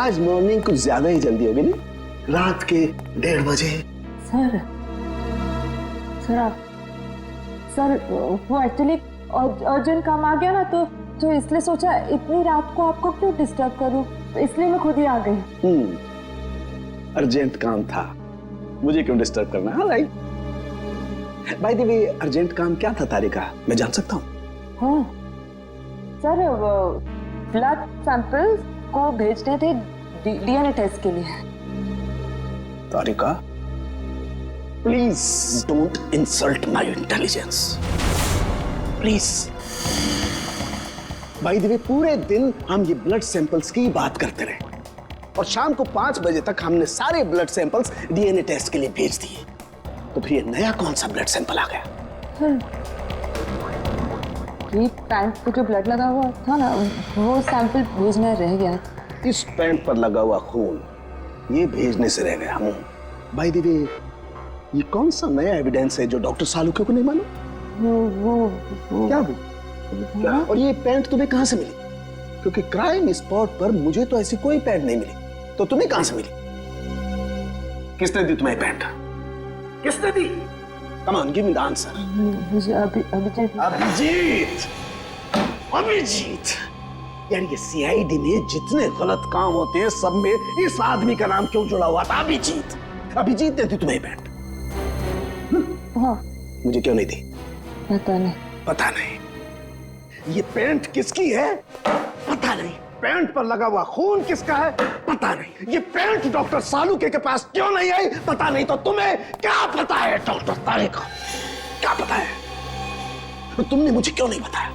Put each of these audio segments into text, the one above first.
आज मॉर्निंग कुछ ज्यादा ही जल्दी होगी ना, रात के 1:30 बजे। सर सर वो एक्चुअली अर्जेंट काम आ गया ना, तो इसलिए सोचा इतनी रात को आपको क्यों डिस्टर्ब करूं, तो इसलिए मैं खुद ही आ गई। अर्जेंट काम था, मुझे क्यों डिस्टर्ब करना। हाँ right. Bye the way urgent काम क्या था तारिका, मैं जान सकता हूँ? हाँ सर, ब्लड सैंपल को भेजने थे डीएनए टेस्ट के लिए। Tarika please don't insult my intelligence, please. By the way पूरे दिन हम ये ब्लड सैंपल्स की बात करते रहे और शाम को 5 बजे तक हमने सारे ब्लड सैंपल्स डीएनए टेस्ट के लिए भेज दिए। तो फिर ये नया कौन सा ब्लड सैंपल आ गया? ये पैंट पे जो ब्लड लगा हुआ था ना, वो सैंपल भेजना रह गया। इस पैंट पर लगा हुआ खून ये भेजने से रह गया। बाय द वे ये कौन सा नया एविडेंस है जो डॉक्टर सालुके को नहीं मालूम? वो क्या वो? क्या? और ये पैंट तुम्हें कहां से मिली? क्योंकि क्राइम स्पॉट पर मुझे तो ऐसी कोई पैंट नहीं मिली, तो तुम्हें कहां से मिली? किसने दी तुम्हें पैंट? किसने दी? Come on give me the answer. Abhijeet यार, ये सीआईडी में जितने गलत काम होते हैं सब में इस आदमी का नाम क्यों जुड़ा हुआ था? अभिजीत ने दी तुम्हें पैंट? हाँ। मुझे क्यों नहीं दी? पता नहीं। ये पैंट किसकी है? पता नहीं। पैंट पर लगा हुआ खून किसका है? पता नहीं। ये पैंट डॉक्टर सालुके के पास क्यों नहीं आई? पता नहीं। तो तुम्हें क्या पता है डॉक्टर तारिका? क्या पता है? तुमने मुझे क्यों नहीं बताया?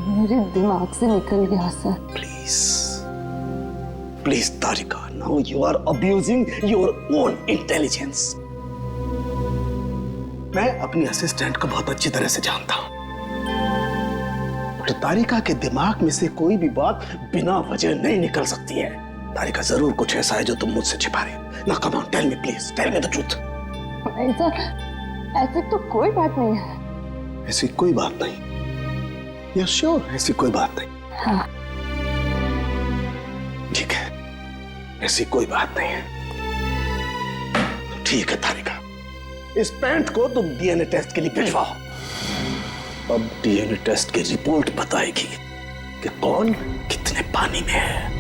मेरे दिमाग से निकल गया sir. Please Tarika, now you are abusing your own intelligence. मैं अपनी असिस्टेंट को बहुत अच्छी तरह से जानता हूं। तो तारिका के दिमाग में से कोई भी बात बिना वजह नहीं निकल सकती है। तारिका जरूर कुछ ऐसा है जो तुम मुझसे छिपा रहे हो। ना come on, tell me please, tell me the truth. ऐसी तो कोई बात नहीं है। ऐसी कोई बात नहीं? यू श्योर ऐसी कोई बात नहीं? हाँ। ठीक है, ऐसी कोई बात नहीं है। ठीक है तारिका, इस पैंट को तुम डीएनए टेस्ट के लिए भिजवाओ। अब डीएनए टेस्ट की रिपोर्ट बताएगी कि कौन कितने पानी में है।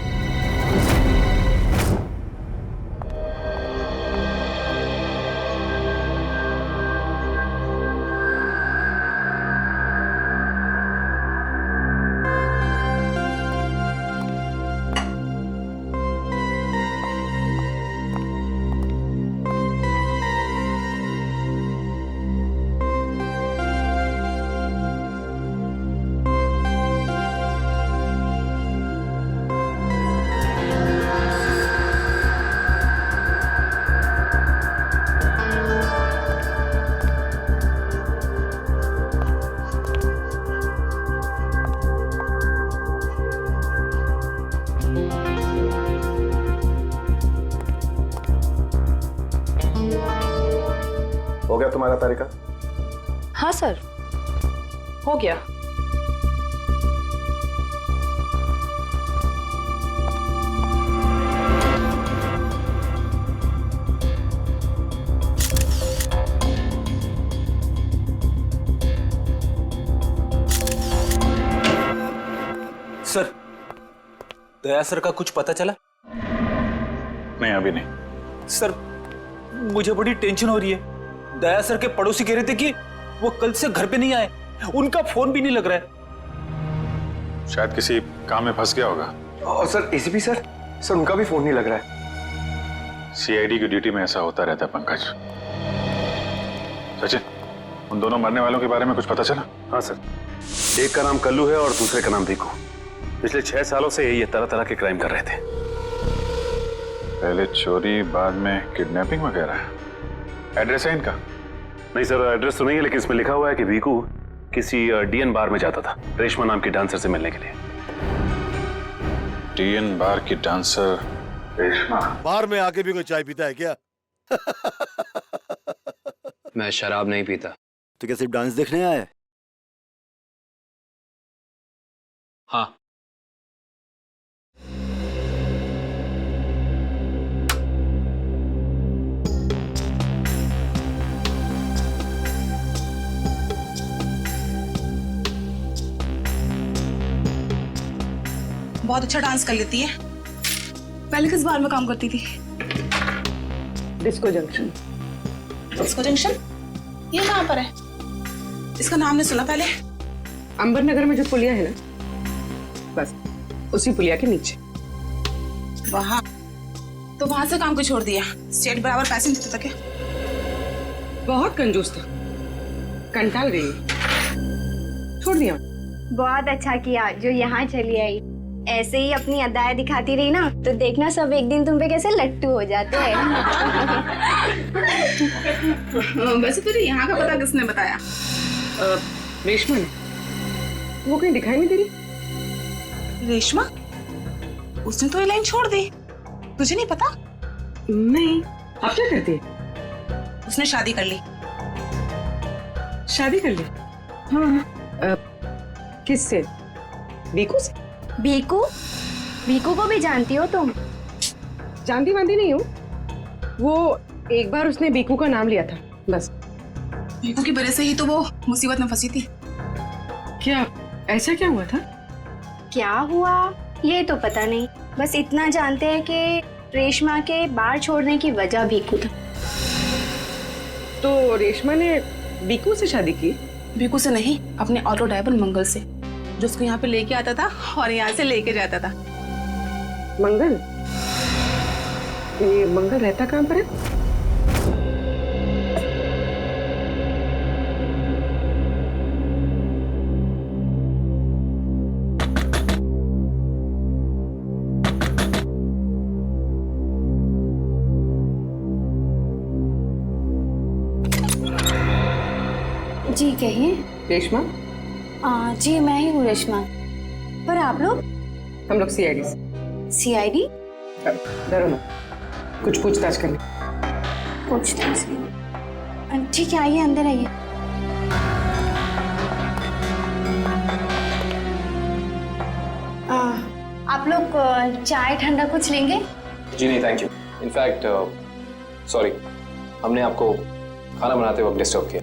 हो गया तुम्हारा तारिका? हाँ सर, हो गया। सर, दया सर का कुछ पता चला? नहीं, अभी नहीं। सर, मुझे बड़ी टेंशन हो रही है। दया सर के पड़ोसी कह रहे थे कि वो कल से घर पे नहीं आए, उनका फोन भी नहीं लग रहा है। शायद किसी काम में फंस गया होगा। और सर एसीपी सर उनका भी फोन नहीं लग रहा है। सीआईडी की ड्यूटी में ऐसा होता रहता है पंकज। सचिन, उन दोनों मरने वालों के बारे में कुछ पता चला? हाँ सर, एक का नाम कल्लू है और दूसरे का नाम भीकू। पिछले 6 सालों से ये तरह तरह के क्राइम कर रहे थे। पहले चोरी, बाद में किडनैपिंग वगैरह। एड्रेस है इनका? नहीं सर, एड्रेस तो नहीं है, लेकिन इसमें लिखा हुआ है कि भीकू किसी डीएन बार में जाता था रेशमा नाम की डांसर से मिलने के लिए। डीएन बार की डांसर रेशमा? बार में आके भी कोई चाय पीता है क्या? मैं शराब नहीं पीता। तो क्या सिर्फ डांस देखने आया है? हाँ। बहुत अच्छा डांस कर लेती है। पहले किस बार में काम करती थी? Disco junction. Disco junction? ये कहाँ पर है? इसका नाम नहीं सुना पहले। अंबर नगर में जो पुलिया है ना, बस उसी पुलिया के नीचे। वहाँ तो वहां से काम को छोड़ दिया। स्टेट बराबर पैसे नहीं देता क्या? बहुत कंजूस था, कंटाल गई, छोड़ दिया। बहुत अच्छा किया जो यहाँ चली आई। ऐसे ही अपनी अदाएं दिखाती रही ना तो देखना सब एक दिन तुम पे कैसे लट्टू हो जाते हैं। वैसे तुझे यहाँ का पता किसने बताया? रेशमा ने। वो कहीं दिखाई नहीं दे रही। रेशमा? उसने तो ये लाइन छोड़ दी। तुझे नहीं पता? नहीं। अब क्या करती है? उसने शादी कर ली। शादी कर ली? हाँ। किससे? बीकू से? भीकू? भीकू को भी जानती हो तुम? जानती वांती नहीं हूँ। वो एक बार उसने बीकू का नाम लिया था, बस। भीकू की वजह से ही तो वो मुसीबत में फंसी थी। क्या ऐसा क्या हुआ था? क्या हुआ ये तो पता नहीं, बस इतना जानते हैं कि रेशमा के बार छोड़ने की वजह भीकू था। तो रेशमा ने बीकू से शादी की? भीकू से नहीं, अपने ऑटो ड्राइवर मंगल से, जो उसको यहाँ पे लेके आता था और यहाँ से लेके जाता था। मंगल? ये मंगल रहता कहाँ पर है? जी कहिए। रेशमा? जी मैं ही हूँ रेशमा। पर आप लोग? हम लोग सीआईडी से। सीआईडी? डरो मत, कुछ पूछताछ करनी। पूछताछ? ठीक है, आइए अंदर आइए। आप लोग चाय ठंडा कुछ लेंगे? जी नहीं, थैंक यू। इनफैक्ट सॉरी, हमने आपको खाना बनाते वक्त डिस्टर्ब किया,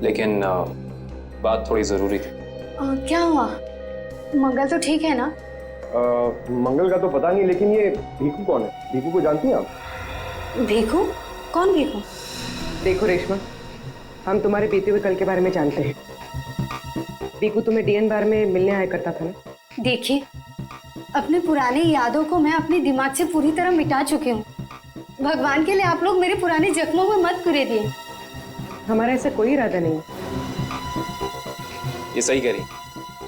लेकिन बात थोड़ी जरूरी थी। क्या हुआ? मंगल तो ठीक है ना? मंगल का तो पता नहीं, लेकिन ये भीकू कौन है? भीकू को जानती हैं आप? भीकू? कौन भीकू? देखो रेशमा, हम तुम्हारे बीते हुए कल के बारे में जानते हैं। भीकू तुम्हें डीएन बार में मिलने आया करता था ना? देखिए, अपनी पुरानी यादों को मैं अपने दिमाग से पूरी तरह मिटा चुकी हूँ। भगवान के लिए आप लोग मेरे पुराने जख्मों में मत कुरेदिए। हमारा ऐसा कोई इरादा नहीं। ये सही कह रही।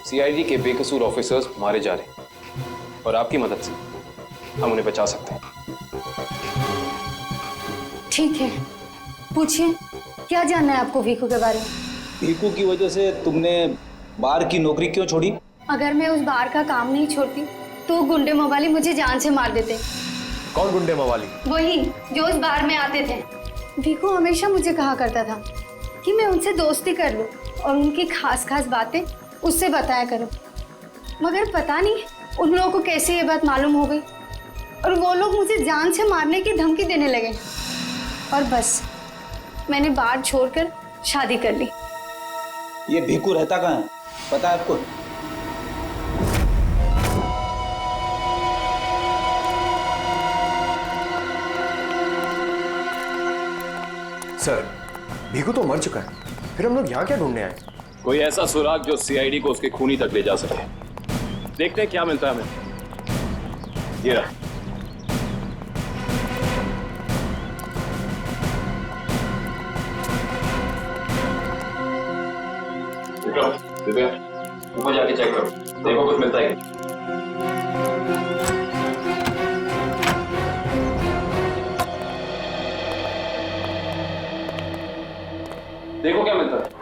सीआईडी के बेकसूर ऑफिसर्स मारे जा रहे हैं और आपकी मदद से हम उन्हें बचा सकते हैं। ठीक है, पूछिए, क्या जानना है आपको भीकू के बारे में? भीकू की वजह से तुमने बार की नौकरी क्यों छोड़ी? अगर मैं उस बार का काम नहीं छोड़ती तो गुंडे मवाली मुझे जान से मार देते। कौन गुंडे मवाली? वही जो उस बार में आते थे। भीकू हमेशा मुझे कहा करता था कि मैं उनसे दोस्ती कर लूं और उनकी खास खास बातें उससे बताया करूं, मगर पता नहीं उन लोगों को कैसे ये बात मालूम हो गई और वो लोग मुझे जान से मारने की धमकी देने लगे और बस मैंने बार छोड़कर शादी कर ली। ये भीकू रहता कहाँ है, पता है आपको? सर, भीकू तो मर चुका है, फिर हम लोग यहाँ क्या ढूंढने आए? कोई ऐसा सुराग जो सीआईडी को उसके खूनी तक ले जा सके। देखते हैं क्या मिलता है हमें। ये रहा। दिव्या, ऊपर जाके चेक करो, देखो कुछ मिलता है। देखो क्या मिलता है।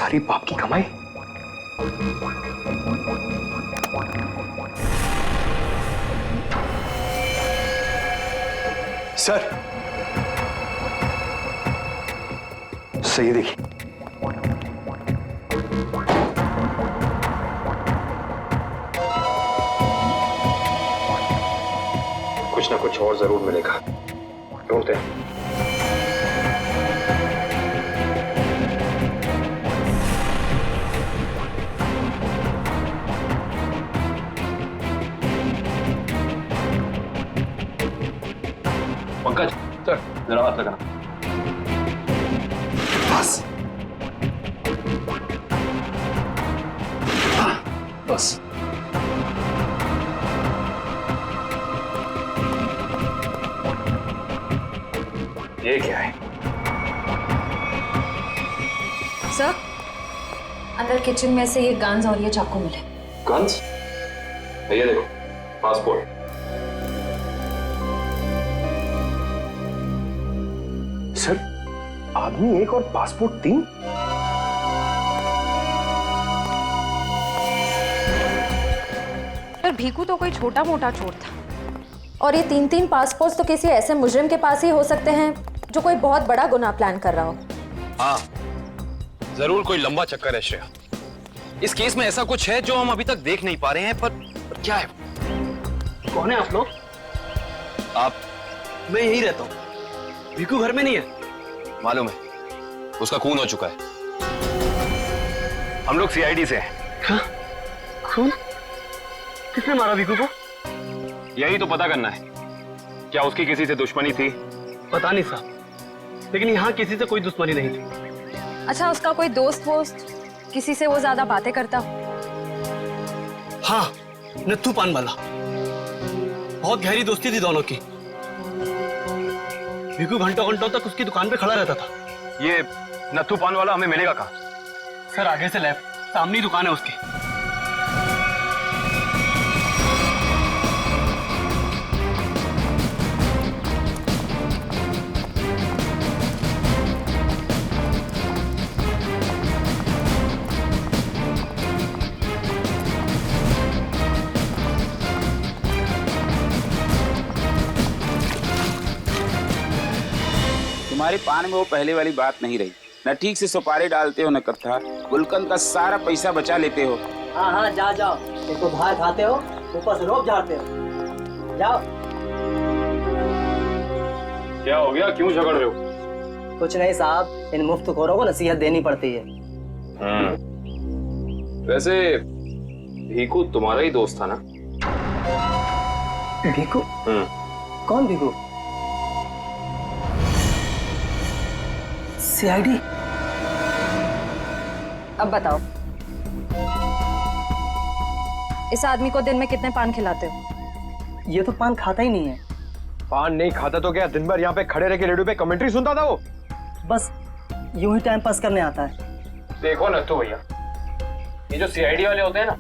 सारी बाप की कमाई। सर, सही देखिए। कुछ ना कुछ और जरूर मिलेगा, ढूंढते हैं। पंकज सर, जरा हाथ लगाना। बस बस। ये क्या है? सर, अंदर किचन में से ये गन्स और ये चाकू मिले। गन्स? ये देखो, पासपोर्ट। सर, आदमी एक और पासपोर्ट 3? पर भीकू तो कोई छोटा मोटा चोर था, और ये 3-3 पासपोर्ट तो किसी ऐसे मुजरिम के पास ही हो सकते हैं जो कोई बहुत बड़ा गुनाह प्लान कर रहा हो। हाँ, जरूर कोई लंबा चक्कर है श्रेया। इस केस में ऐसा कुछ है जो हम अभी तक देख नहीं पा रहे हैं, पर क्या है? कौन है आप लोग? आप? मैं यही रहता हूँ। भीकू घर में नहीं है। मालूम है, उसका खून हो चुका है। हम लोग सीआईडी से हैं। खून? किसने मारा भीकू को? यही तो पता करना है। क्या उसकी किसी से दुश्मनी थी? पता नहीं साहब, लेकिन यहाँ किसी से कोई दुश्मनी नहीं थी। अच्छा, उसका कोई दोस्त वोस्त, किसी से वो ज्यादा बातें करता? हाँ, नत्थू पान वाला। बहुत गहरी दोस्ती थी दोनों की। भीकू घंटों घंटों तक उसकी दुकान पे खड़ा रहता था। ये नत्थू पान वाला हमें मिलेगा कहाँ? सर, आगे से लेफ्ट, सामने ही दुकान है उसकी। तुम्हारी पान में वो पहले वाली बात नहीं रही। न ठीक से सुपारी डालते हो न कत्था। गुलकंद का सारा पैसा बचा लेते हो। हाँ हाँ, जाओ। एक तो बाहर खाते हो, ऊपर से रोब झाड़ते हो। जाओ। क्या हो गया? क्यों झगड़ रहे हो? कुछ नहीं साहब, इन मुफ्तखोरों को नसीहत देनी पड़ती है। वैसे भीकू तुम्हारा ही दोस्त था ना? भीकू? कौन भीकू? सीआईडी? अब बताओ, इस आदमी को दिन में कितने पान खिलाते हो? ये तो पान खाता ही नहीं है। पान नहीं खाता तो क्या दिन भर यहाँ पे खड़े रह के रेडियो पे कमेंट्री सुनता था वो? बस यूं ही टाइम पास करने आता है। देखो नत्थू भैया, ये जो सीआईडी वाले होते हैं ना,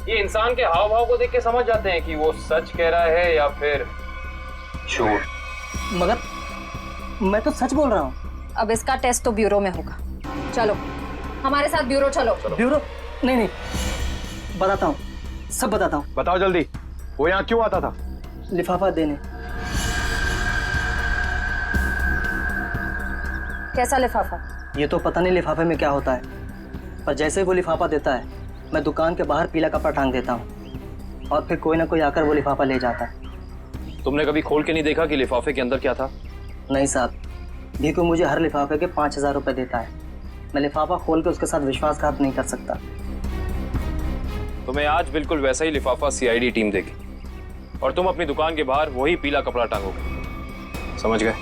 ये इंसान के हाव भाव को देख के समझ जाते हैं कि वो सच कह रहा है या फिर झूठ। मगर मैं तो सच बोल रहा हूँ। अब इसका टेस्ट तो ब्यूरो में होगा। चलो हमारे साथ ब्यूरो चलो। ब्यूरो? नहीं, बताता हूँ, सब बताता हूँ। बताओ जल्दी, वो यहाँ क्यों आता था? लिफाफा देने। कैसा लिफाफा? ये तो पता नहीं लिफाफे में क्या होता है, पर जैसे वो लिफाफा देता है, मैं दुकान के बाहर पीला कपड़ा टांग देता हूँ और फिर कोई ना कोई आकर वो लिफाफा ले जाता है। तुमने कभी खोल के नहीं देखा कि लिफाफे के अंदर क्या था? नहीं साहब, भीकू मुझे हर लिफाफे के 5000 रुपए देता है। मैं लिफाफा खोल के उसके साथ विश्वासघात नहीं कर सकता। तुम्हें आज बिल्कुल वैसा ही लिफाफा सीआईडी टीम देगी और तुम अपनी दुकान के बाहर वही पीला कपड़ा टांगोगे। समझ गए?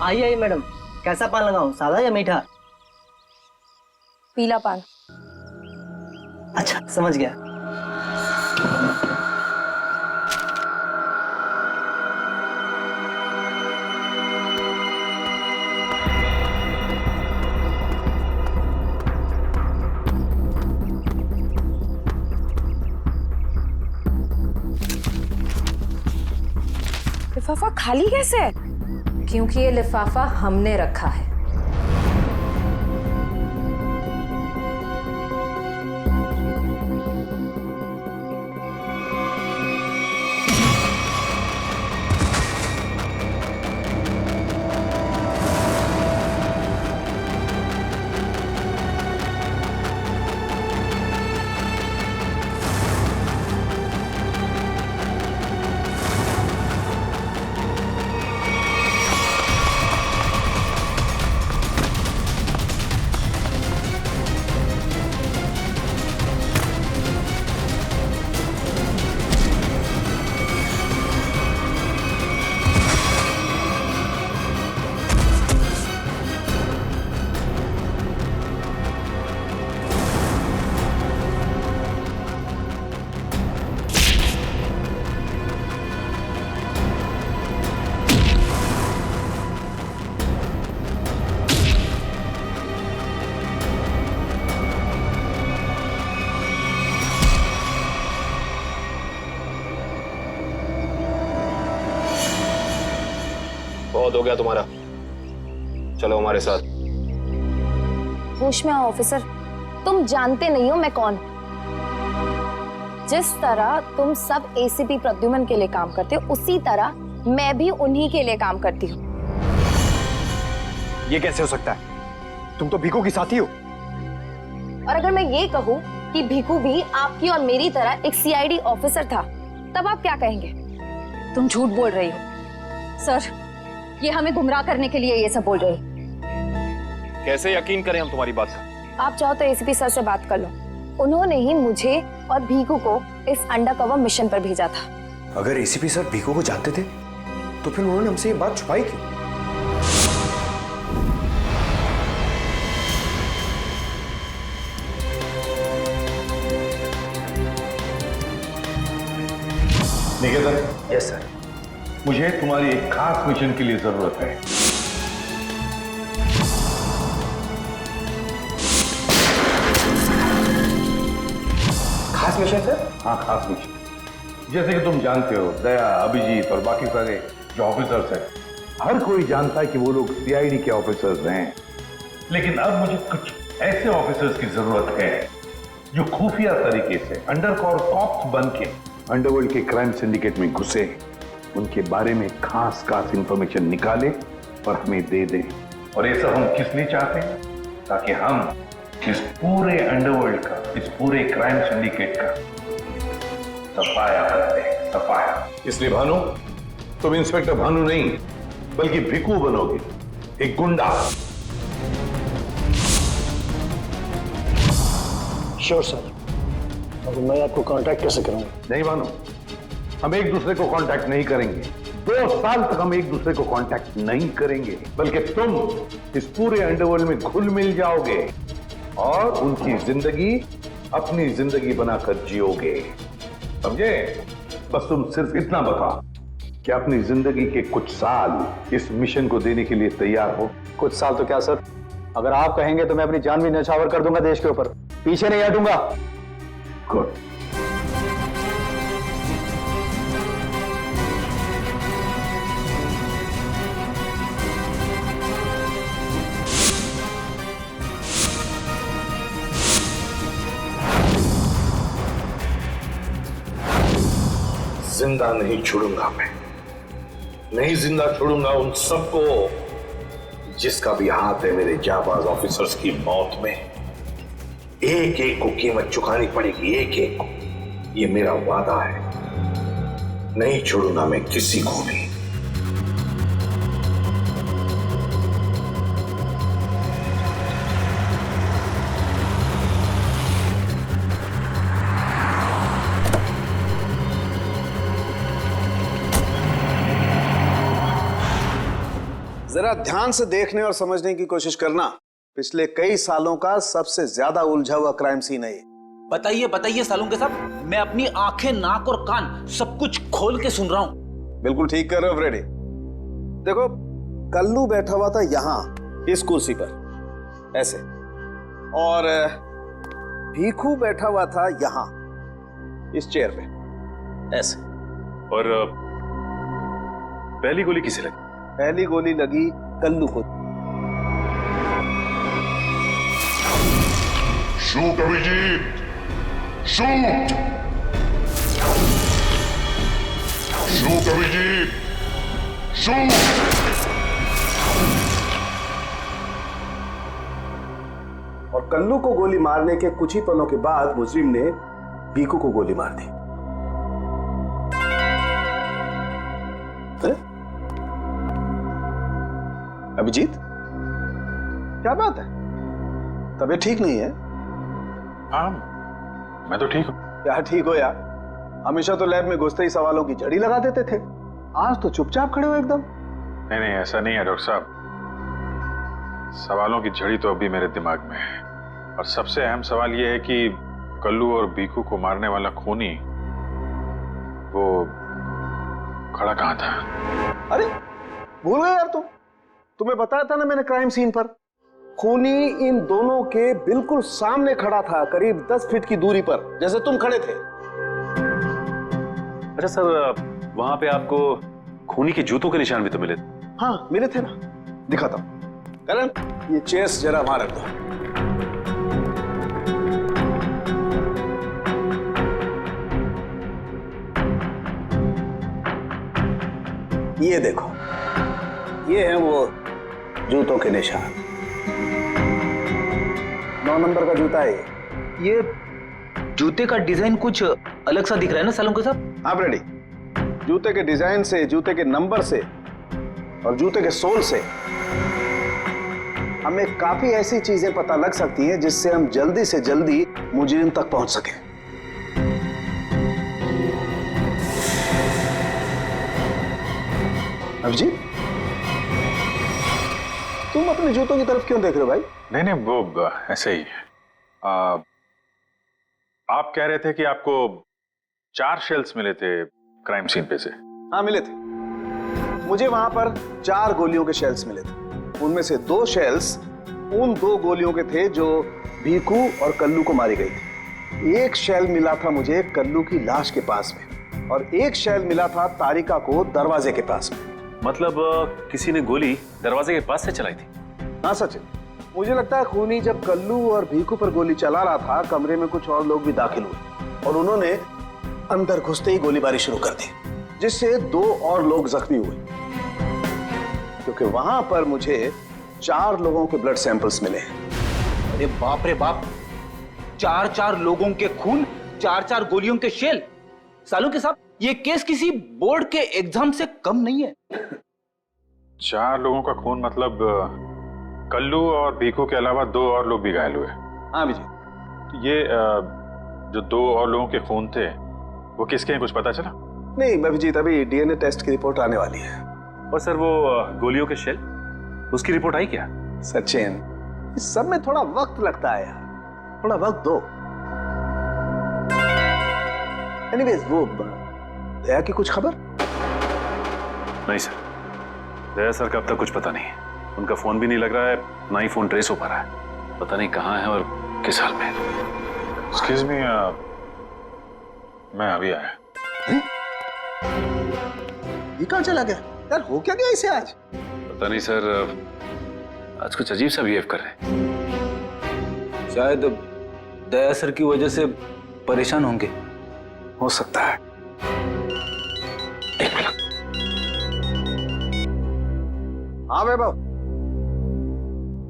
आइए आइए मैडम, कैसा पान लगाऊं, सादा या मीठा? पीला पान। अच्छा समझ गया। लिफाफा खाली कैसे है? क्योंकि ये लिफाफा हमने रखा है। बहुत हो गया तुम्हारा, चलो हमारे साथ। होश में आओ ऑफिसर, तुम जानते नहीं हो मैं कौन। जिस तरह तुम सब एसीपी प्रद्युमन के लिए काम करते हो, उसी तरह मैं भी उन्हीं के लिए काम करती हूँ। ये कैसे हो सकता है? तुम तो भीखू की साथी हो। और अगर मैं ये कहूँ कि भीखू भी आपकी और मेरी तरह एक सीआईडी ऑफिसर था, तब आप क्या कहेंगे? तुम झूठ बोल रही हो सर, ये हमें गुमराह करने के लिए ये सब बोल रहे हैं। कैसे यकीन करें हम तुम्हारी बात का? आप चाहो तो एसीपी सर से बात कर लो, उन्होंने ही मुझे और भीखू को इस अंडरकवर मिशन पर भेजा था। अगर एसीपी सर भीखू को जानते थे तो फिर उन्होंने हमसे ये बात छुपाई क्यों? निकेतन। Yes sir. मुझे तुम्हारी एक खास मिशन के लिए जरूरत है। खास मिशन सर? हाँ, खास मिशन। जैसे कि तुम जानते हो, दया, अभिजीत और बाकी सारे जो ऑफिसर्स हैं, हर कोई जानता है कि वो लोग सीआईडी के ऑफिसर्स हैं। लेकिन अब मुझे कुछ ऐसे ऑफिसर्स की जरूरत है जो खुफिया तरीके से अंडरकवर कॉप्स बन के अंडरवर्ल्ड के क्राइम सिंडिकेट में घुसे, उनके बारे में खास इंफॉर्मेशन निकाले और हमें दे दें। और ये सब हम किस लिए चाहते हैं? ताकि हम इस पूरे अंडरवर्ल्ड का, इस पूरे क्राइम सिंडिकेट का सफाया करते हैं, सफाया। इसलिए भानु, तुम इंस्पेक्टर भानु नहीं बल्कि भिकू बनोगे, एक गुंडा। Sure sir. अब मैं आपको कांटेक्ट कैसे करूंगा? नहीं भानु, हम एक दूसरे को कांटेक्ट नहीं करेंगे। 2 साल तक हम एक दूसरे को कांटेक्ट नहीं करेंगे, बल्कि तुम इस पूरे अंडरवर्ल्ड में घुल मिल जाओगे और उनकी जिंदगी अपनी जिंदगी बनाकर जियोगे, समझे? बस तुम सिर्फ इतना बताओ कि अपनी जिंदगी के कुछ साल इस मिशन को देने के लिए तैयार हो। कुछ साल तो क्या सर, अगर आप कहेंगे तो मैं अपनी जान भी न्यौछावर कर दूंगा देश के ऊपर, पीछे नहीं हटूंगा। गुड। जिंदा नहीं छोड़ूंगा मैं, नहीं जिंदा छोड़ूंगा उन सबको जिसका भी हाथ है मेरे जाबाज ऑफिसर्स की मौत में। एक एक को कीमत चुकानी पड़ेगी, एक एक को। ये मेरा वादा है, नहीं छोड़ूंगा मैं किसी को भी। जरा ध्यान से देखने और समझने की कोशिश करना। पिछले कई सालों का सबसे ज्यादा उलझा हुआ क्राइम सीन है ये। बताइए बताइए सालुंके साहब, मैं अपनी आंखें, नाक और कान सब कुछ खोल के सुन रहा हूं। बिल्कुल ठीक कर रहे हो फ्रेडी। देखो, कल्लू बैठा हुआ था यहां इस कुर्सी पर ऐसे, और भीखू बैठा हुआ था यहां इस चेयर पे ऐसे। और पहली गोली किसे लगी? पहली गोली लगी कल्लू को। Shoot Abhijeet, shoot! Shoot Abhijeet, shoot! और कल्लू को गोली मारने के कुछ ही पलों के बाद मुजरिम ने भीखू को गोली मार दी। अभिजीत, क्या बात है? तबीयत ठीक नहीं है? हाँ, मैं तो ठीक हूँ। क्या ठीक हो यार? हमेशा तो लैब में घुसते ही सवालों की झड़ी लगा देते थे, आज तो चुपचाप खड़े हो एकदम। नहीं नहीं, ऐसा नहीं है डॉक्टर साहब। सवालों की झड़ी तो अभी मेरे दिमाग में है, और सबसे अहम सवाल यह है कि कल्लू और भीखू को मारने वाला खूनी वो खड़ा कहाँ था? अरे भूल गए यार, तुम्हें बताया था ना मैंने क्राइम सीन पर। खूनी इन दोनों के बिल्कुल सामने खड़ा था, करीब 10 फीट की दूरी पर, जैसे तुम खड़े थे। अच्छा सर, वहां पे आपको खूनी के जूतों के निशान भी तो मिले? हाँ मिले थे ना, दिखाता हूं। करण, ये चेयर्स जरा वहां रख दो। ये देखो, ये है वो जूतों के निशान। 9 नंबर का जूता है ये। जूते का डिजाइन कुछ अलग सा दिख रहा है ना सालुंके साहब? हाँ रेडी। जूते के डिजाइन से, जूते के नंबर से और जूते के सोल से हमें काफी ऐसी चीजें पता लग सकती हैं जिससे हम जल्दी से जल्दी मुजरिम तक पहुंच सकें। अभिजीत, तुम अपने जूतों की तरफ क्यों देख रहे हो भाई? नहीं नहीं, वो ऐसे ही। आप कह रहे थे कि आपको 4 शेल्स मिले थे क्राइम सीन पे से? हाँ मिले थे, मुझे वहां पर 4 गोलियों के शेल्स मिले थे। उनमें से 2 शेल्स उन 2 गोलियों के थे जो भीखू और कल्लू को मारी गई थी। एक शेल मिला था मुझे कल्लू की लाश के पास में, और एक शेल मिला था तारिका को दरवाजे के पास में। मतलब किसी ने गोली दरवाजे के पास से चलाई थी? हाँ सचिन, मुझे लगता है खूनी जब कल्लू और भीखू पर गोली चला रहा था, कमरे में कुछ और लोग भी दाखिल हुए और उन्होंने अंदर घुसते ही गोलीबारी शुरू कर दी, जिससे 2 और लोग जख्मी हुए। क्योंकि वहां पर मुझे 4 लोगों के ब्लड सैंपल्स मिले। अरे बाप रे बाप, 4 लोगों के खून, 4 गोलियों के शेल। सालुंके साहब, ये केस किसी बोर्ड के एग्जाम से कम नहीं है। 4 लोगों का खून मतलब कल्लू और भीखू के अलावा 2 और लोग भी घायल हुए? हाँ विजय। तो ये जो 2 और लोगों के खून थे वो किसके हैं, कुछ पता चला? नहीं अभिजीत, अभी डीएनए टेस्ट की रिपोर्ट आने वाली है। और सर वो गोलियों के शेल, उसकी रिपोर्ट आई क्या? सचिन, इस सब में थोड़ा वक्त लगता है यार, थोड़ा वक्त दो। एनीवेज, वो दया की कुछ खबर? नहीं सर, दया सर का अब तक कुछ पता नहीं। उनका फोन भी नहीं लग रहा है, ना ही फोन ट्रेस हो पा रहा है। पता नहीं कहाँ है और किस हाल में है। एक्सक्यूज मी, मैं अभी आया। ये कहाँ चला गया यार? हो क्या गया इसे आज? पता नहीं सर, आज कुछ अजीब सा बिहेव कर रहे हैं। शायद दया सर की वजह से परेशान होंगे। हो सकता है। हाँ वैभव,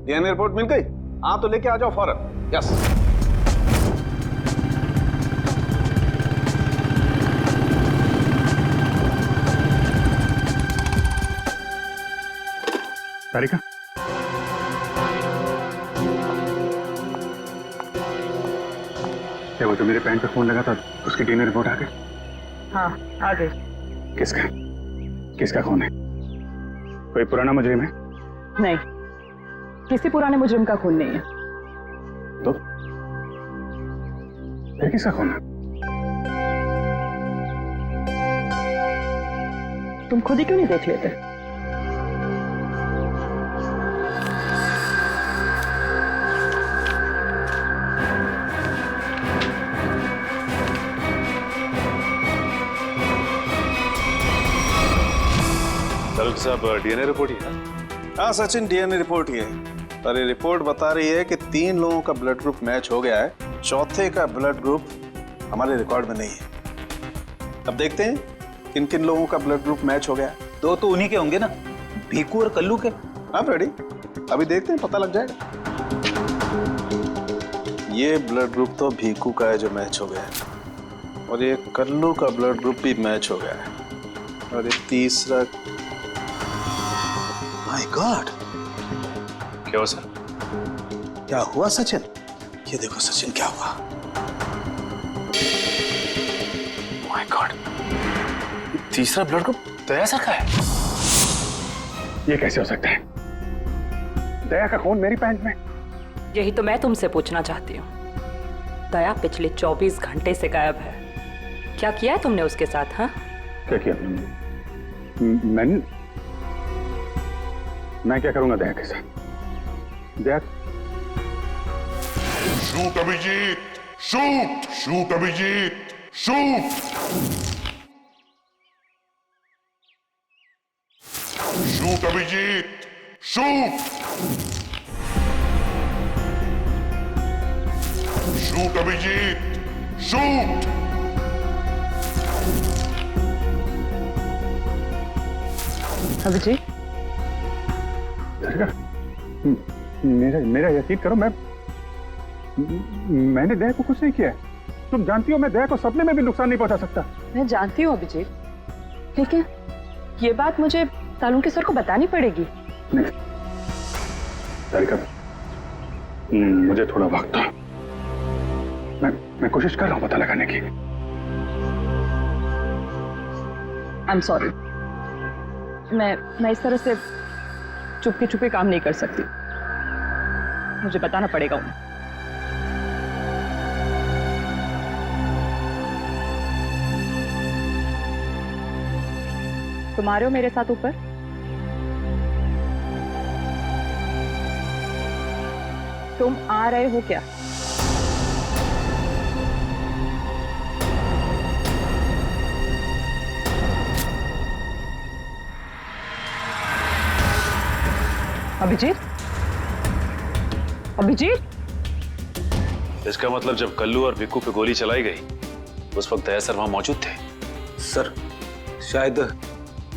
डीएनए रिपोर्ट मिल गई? हाँ तो लेके आ जाओ फौरन। यस। तारिका, क्या वो तो मेरे पैंट पे फोन लगा था, उसकी डीएनए रिपोर्ट आ गई? हाँ आ गई। किसका खून है? कोई पुराना मुजरिम है? नहीं, किसी पुराने मुजरिम का खून नहीं है। तो फिर किसका खून है? तुम खुद ही क्यों नहीं देख लेते? सालू साहब, डीएनए रिपोर्ट ही है? हाँ सचिन, डीएनए रिपोर्ट ही है, पर ये रिपोर्ट बता रही है कि 3 लोगों का ब्लड ग्रुप मैच हो गया है, चौथे का ब्लड ग्रुप हमारे रिकॉर्ड में नहीं है। अब देखते हैं किन किन लोगों का ब्लड ग्रुप मैच हो गया है। 2 तो उन्हीं के होंगे ना, भीकू और कल्लू के। हाँ फ्रेडी, अभी देखते हैं, पता लग जाएगा। ये ब्लड ग्रुप तो भीकू का है जो मैच हो गया है, और ये कल्लू का ब्लड ग्रुप भी मैच हो गया है, और ये तीसरा। माय गॉड, क्या हुआ सर? क्या हुआ सचिन? ये देखो सचिन, क्या हुआ। माय गॉड, तीसरा ब्लड ग्रुप दया सर का है। ये कैसे हो सकता है? दया का खून मेरी पैंट में। यही तो मैं तुमसे पूछना चाहती हूँ। दया पिछले 24 घंटे से गायब है। क्या किया है तुमने उसके साथ? हाँ, क्या किया? मैं क्या करूंगा दया के साथ? Daya, shoot Abhijeet, shoot, shoot Abhijeet, shoot, shoot Abhijeet, shoot, shoot Abhijeet, shoot. Abhijeet, मेरा यकीन करो, मैंने दया को कुछ नहीं किया है। तुम जानती हो मैं दया को सपने में भी नुकसान नहीं पहुंचा सकता। मैं जानती हूँ अभिजीत, लेकिन ये बात मुझे सालून के सर को बतानी पड़ेगी। नहीं तारिका, मुझे थोड़ा वक्त दो। मैं कोशिश कर रहा हूं पता लगाने की। आई एम सॉरी, मैं इस तरह से चुपके चुपके काम नहीं कर सकती। मुझे बताना पड़ेगा उन्हें। तुम आ रहे हो मेरे साथ ऊपर? तुम आ रहे हो क्या? अभिजीत, अभिजीत, इसका मतलब जब कल्लू और भिक्कू पे गोली चलाई गई उस वक्त दया सर वहां मौजूद थे। सर, शायद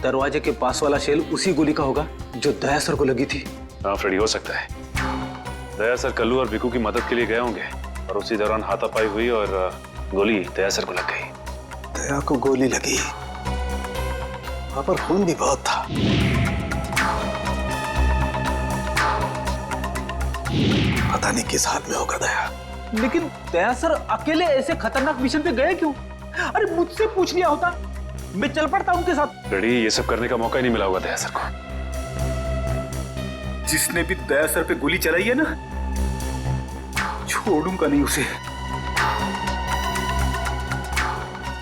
दरवाजे के पास वाला शेल उसी गोली का होगा जो दया सर को लगी थी। हाँ फ्रेडी, हो सकता है दया सर कल्लू और भिक्कू की मदद के लिए गए होंगे और उसी दौरान हाथापाई हुई और गोली दया सर को लग गई। दया को गोली लगी, वहां पर खून भी बहुत था। पता नहीं किस हाल में होगा दया। लेकिन दया सर अकेले ऐसे खतरनाक मिशन पे गए क्यों? अरे मुझसे पूछ लिया होता, मैं चल पड़ता उनके साथ। फ्रेडी, ये सब करने का मौका ही नहीं मिला होगा दया सर को। जिसने भी दया सर पे गोली चलाई है ना, छोड़ूंगा नहीं उसे।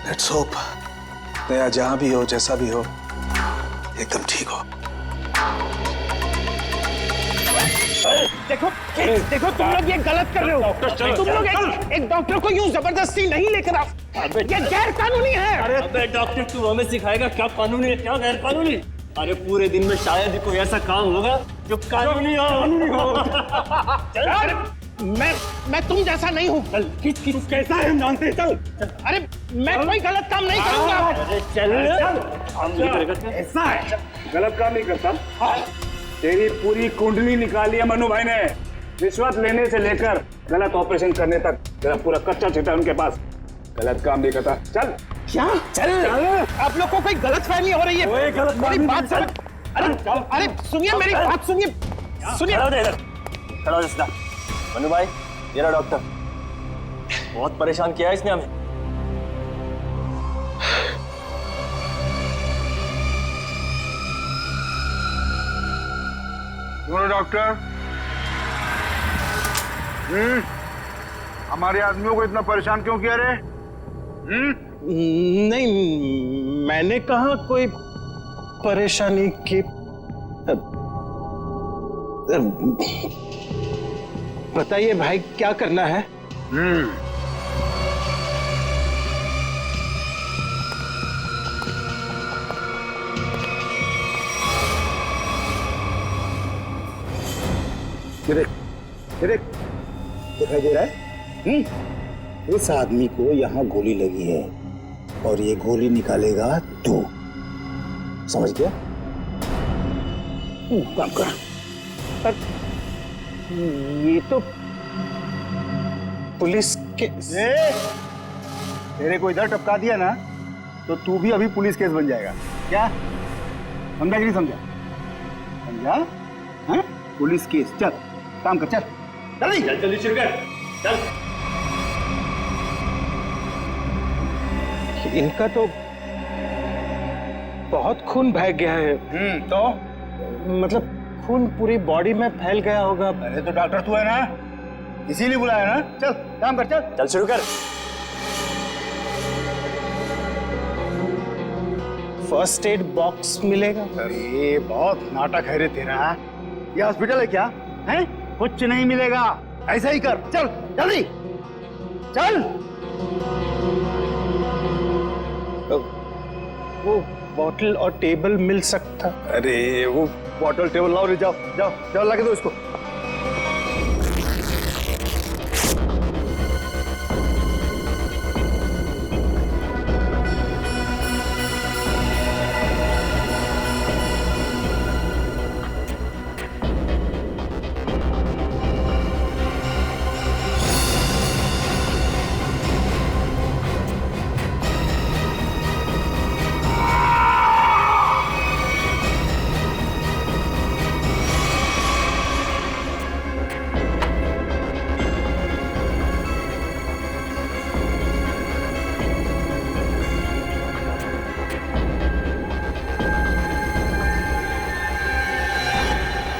लेट्स होप दया जहां भी हो, जैसा भी हो, एकदम ठीक हो। देखो देखो, तुम लोग ये गलत कर रहे हो। तुम लोग एक डॉक्टर को यूं जबरदस्ती नहीं लेकर आओ, ये गैर कानूनी है। अबे डॉक्टर, तू हमें सिखाएगा क्या कानूनी है क्या गैर कानूनी? अरे पूरे दिन में शायद ही कोई ऐसा काम होगा जो कानूनी हो। अरे मैं तुम जैसा नहीं हूँ। किस कैसा है हम जानते हैं। चल, अरे मैं कोई गलत काम नहीं करूंगा। चल, ऐसा है गलत काम नहीं करता। तेरी पूरी कुंडली निकाली है मनु भाई ने, रिश्वत लेने से लेकर गलत ऑपरेशन करने तक तेरा पूरा कच्चा चिट्ठा उनके पास। गलत काम नहीं करता। चल। क्या? चल। आप लोग को कोई गलत फहमी हो रही है। मेरी बात समझ। अरे सुनिए, मेरी बात सुनिए। खड़ा हो सीधा। मनु भाई, ये रहा डॉक्टर। बहुत परेशान किया है इसने हमें। सुनो डॉक्टर, हमारे आदमियों को इतना परेशान क्यों किया रे? नहीं, मैंने कहा कोई परेशानी की। बताइए भाई, क्या करना है? दिखाई दे रहा है? इस आदमी को यहाँ गोली लगी है और ये गोली निकालेगा तू, समझ गया? काम कर। ये तो पुलिस के तेरे को इधर टपका दिया ना तो तू भी अभी पुलिस केस बन जाएगा। क्या समझा कि नहीं समझा? समझा? हाँ? Police case. चल काम कर, चल जल्दी चल, जल्दी शुरू कर, चल। इनका तो बहुत खून बह गया है। तो मतलब खून पूरी बॉडी में फैल गया होगा। अरे तो डॉक्टर तू है ना, इसीलिए बुलाया ना। चल काम कर, चल चल शुरू कर। फर्स्ट एड बॉक्स मिलेगा? अरे बहुत नाटक है रे तेरा। ये हॉस्पिटल है क्या? हैं? कुछ नहीं मिलेगा, ऐसा ही कर। चल जल्दी चल। वो बॉटल और टेबल मिल सकता? अरे वो बॉटल टेबल लाओ रे, जाओ जाओ जाओ, लगा दो इसको।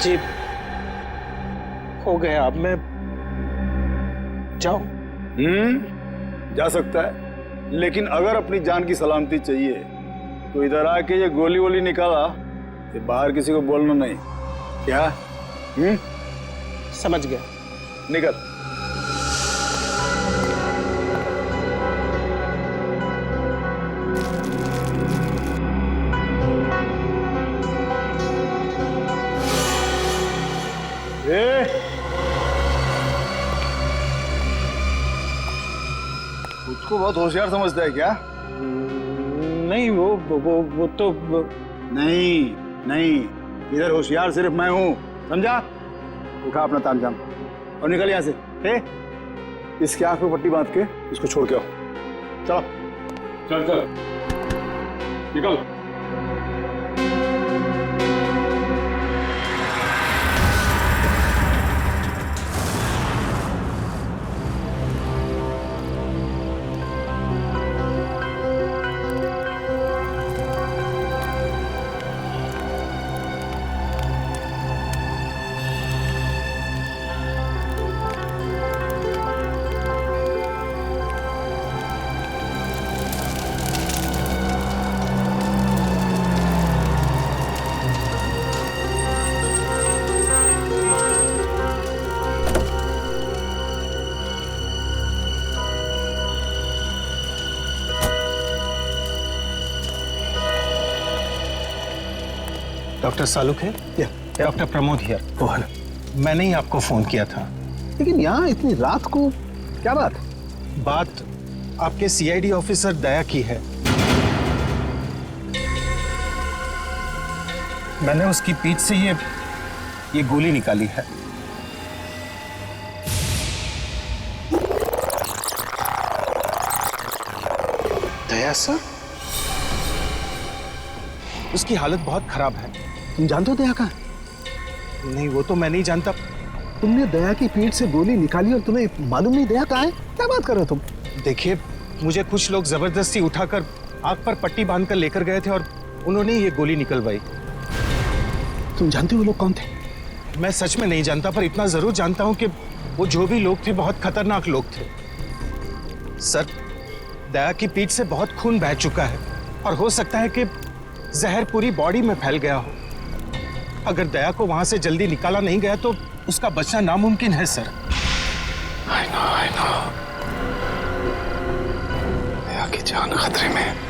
जी हो गया, अब मैं जाऊं? जा सकता है, लेकिन अगर अपनी जान की सलामती चाहिए तो इधर आके ये गोली वोली निकाला, ये बाहर किसी को बोलना नहीं। क्या? समझ गया। निकल। उसको बहुत होशियार समझता है क्या? नहीं, वो तो नहीं, इधर होशियार सिर्फ मैं हूं, समझा? उठा अपना तामझाम और निकल यहां से। इसके आंख पे पट्टी बांध के इसको छोड़ के आओ। चलो चल चल निकल। डॉक्टर सालुक है? Doctor Pramod here. मैंने ही आपको फोन किया था। लेकिन यहाँ इतनी रात को क्या बात? बात आपके सीआईडी ऑफिसर दया की है। मैंने उसकी पीठ से ये गोली निकाली है। दया सर? उसकी हालत बहुत खराब है। तुम जानते हो दया का? नहीं, वो तो मैं नहीं जानता। तुमने दया की पीठ से गोली निकाली और तुम्हें मालूम नहीं दया कहाँ है? क्या बात कर रहे हो तुम? देखिए, मुझे कुछ लोग जबरदस्ती उठाकर आंख पर पट्टी बांधकर लेकर गए थे और उन्होंने ये गोली निकलवाई। तुम जानते हो वो लोग कौन थे? मैं सच में नहीं जानता, पर इतना जरूर जानता हूं कि वो जो भी लोग थे बहुत खतरनाक लोग थे। सर, दया की पीठ से बहुत खून बह चुका है और हो सकता है कि जहर पूरी बॉडी में फैल गया हो। अगर दया को वहां से जल्दी निकाला नहीं गया तो उसका बचना नामुमकिन है सर। I know. दया की जान खतरे में।